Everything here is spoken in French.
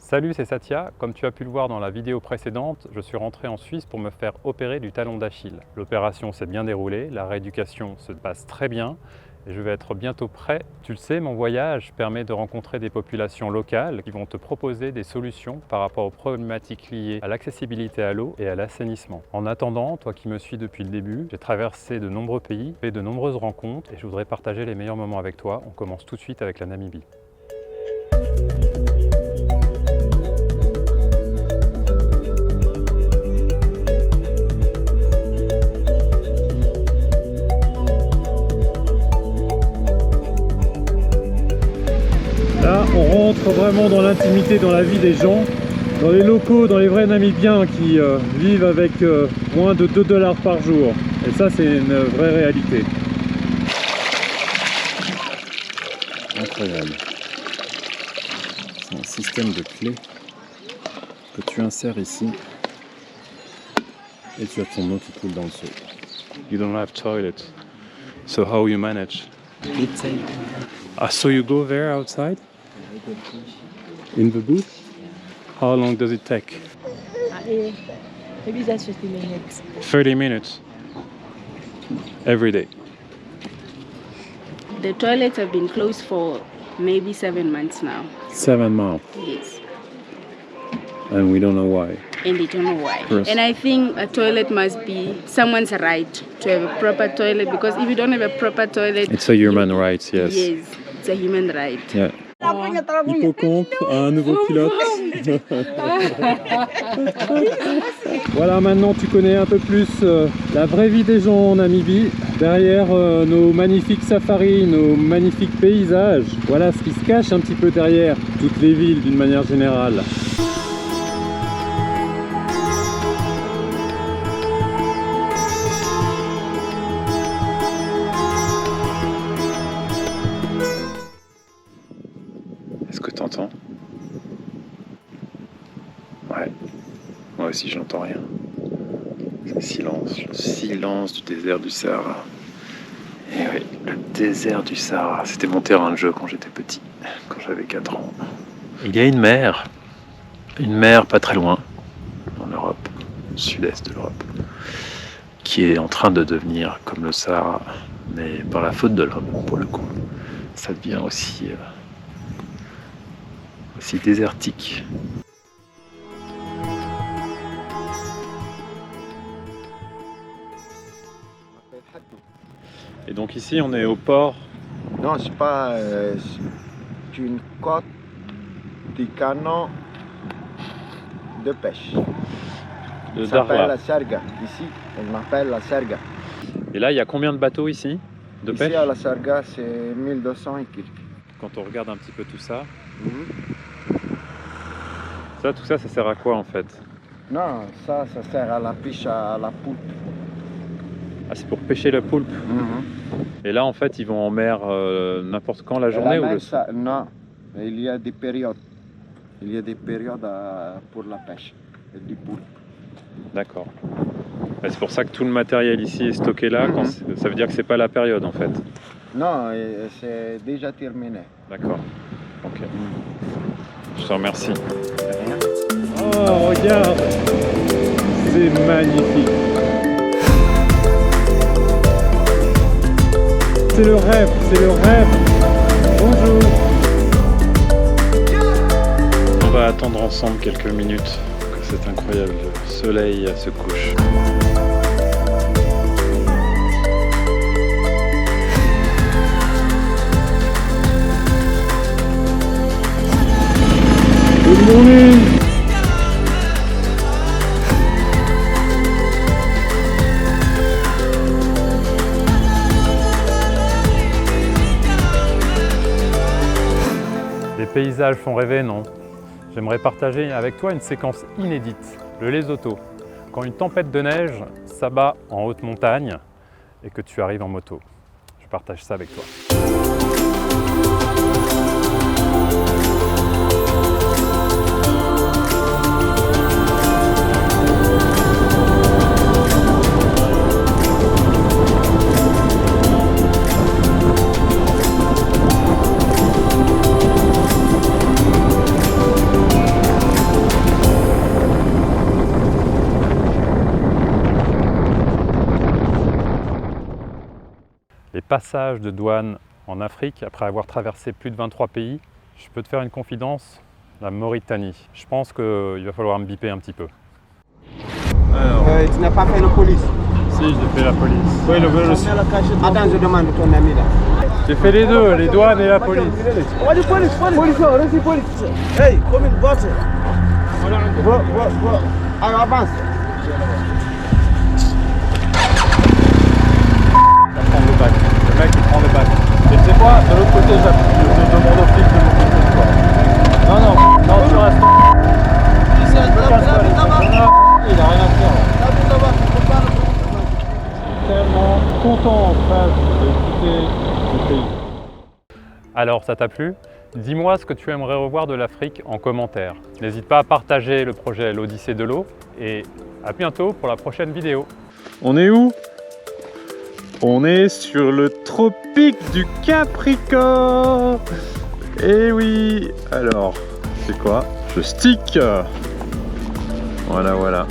Salut, c'est Satya. Comme tu as pu le voir dans la vidéo précédente, je suis rentré en Suisse pour me faire opérer du talon d'Achille. L'opération s'est bien déroulée, la rééducation se passe très bien et je vais être bientôt prêt. Tu le sais, mon voyage permet de rencontrer des populations locales qui vont te proposer des solutions par rapport aux problématiques liées à l'accessibilité à l'eau et à l'assainissement. En attendant, toi qui me suis depuis le début, j'ai traversé de nombreux pays, fait de nombreuses rencontres et je voudrais partager les meilleurs moments avec toi. On commence tout de suite avec la Namibie. Là, on rentre vraiment dans l'intimité, dans la vie des gens, dans les locaux, dans les vrais Namibiens qui vivent avec moins de 2 $ par jour. Et ça, c'est une vraie réalité. Incroyable. C'est un système de clés que tu insères ici et tu as ton eau qui coule dans le seau. You don't have toilet, so how you manage? Outside. Ah, so you go there outside? In the booth? How long does it take? Maybe that's 50 minutes. 30 minutes. Every day. The toilets have been closed for maybe 7 months now. 7 months. Yes. And we don't know why. And they don't know why. Yes. And I think a toilet must be someone's right to have a proper toilet, because if you don't have a proper toilet... It's a human right, yes. Yes, it's a human right. Yeah. Hippocampe, un nouveau pilote. Voilà, maintenant tu connais un peu plus la vraie vie des gens en Namibie. Derrière nos magnifiques safaris, nos magnifiques paysages. Voilà ce qui se cache un petit peu derrière toutes les villes d'une manière générale. Est-ce que t'entends? Ouais, moi aussi j'entends rien. C'est le silence du désert du Sahara. Et oui, le désert du Sahara, c'était mon terrain de jeu quand j'étais petit, quand j'avais 4 ans. Il y a une mer pas très loin, en Europe, sud-est de l'Europe, qui est en train de devenir comme le Sahara, mais par la faute de l'homme, pour le coup. Ça devient aussi désertique. Et donc ici on est au port. Non, c'est pas c'est une côte du canot de pêche. De Ça s'appelle Darla. la Serga. Ici, on m'appelle la Serga. Et là il y a combien de bateaux ici de Ici pêche? à la Serga, c'est 1200 et quelques. Quand on regarde un petit peu tout ça, tout ça sert à quoi en fait? Non, ça sert à la pêche à la poulpe. Ah, c'est pour pêcher le poulpe. Et là en fait ils vont en mer n'importe quand la journée ou le soir? Non, il y a des périodes. Il y a des périodes pour la pêche et du poulpe. D'accord. Et c'est pour ça que tout le matériel ici est stocké là, ça veut dire que c'est pas la période en fait. Non, c'est déjà terminé. D'accord. Ok. Je te remercie. Oh, regarde! C'est magnifique! C'est le rêve, c'est le rêve! Bonjour! On va attendre ensemble quelques minutes que cet incroyable soleil se couche. Good morning! Les paysages font rêver, non? J'aimerais partager avec toi une séquence inédite, le Lesotho. Quand une tempête de neige s'abat en haute montagne et que tu arrives en moto. Je partage ça avec toi. passage de douane en Afrique, après avoir traversé plus de 23 pays, je peux te faire une confidence, la Mauritanie. Je pense qu'il va falloir me biper un petit peu. Alors, Tu n'as pas fait la police? si, j'ai fait la police. Oui, le vélo aussi. Attends, je demande ton ami là. J'ai fait les deux, les douanes et la police. Hey, come in, vote. Alors avance. Ça prend le bac. Le mec il prend le bac. Et tu sais quoi, de l'autre côté je demande au flic de m'occuper de toi. Non, tu restes. Il a rien à faire. Tellement content en face d'écouter ce pays. Alors ça t'a plu? Dis-moi ce que tu aimerais revoir de l'Afrique en commentaire. N'hésite pas à partager le projet l'Odyssée de l'eau et à bientôt pour la prochaine vidéo. On est où? On est sur le tropique du Capricorne. Eh oui. Alors, c'est quoi? Je stick. Voilà.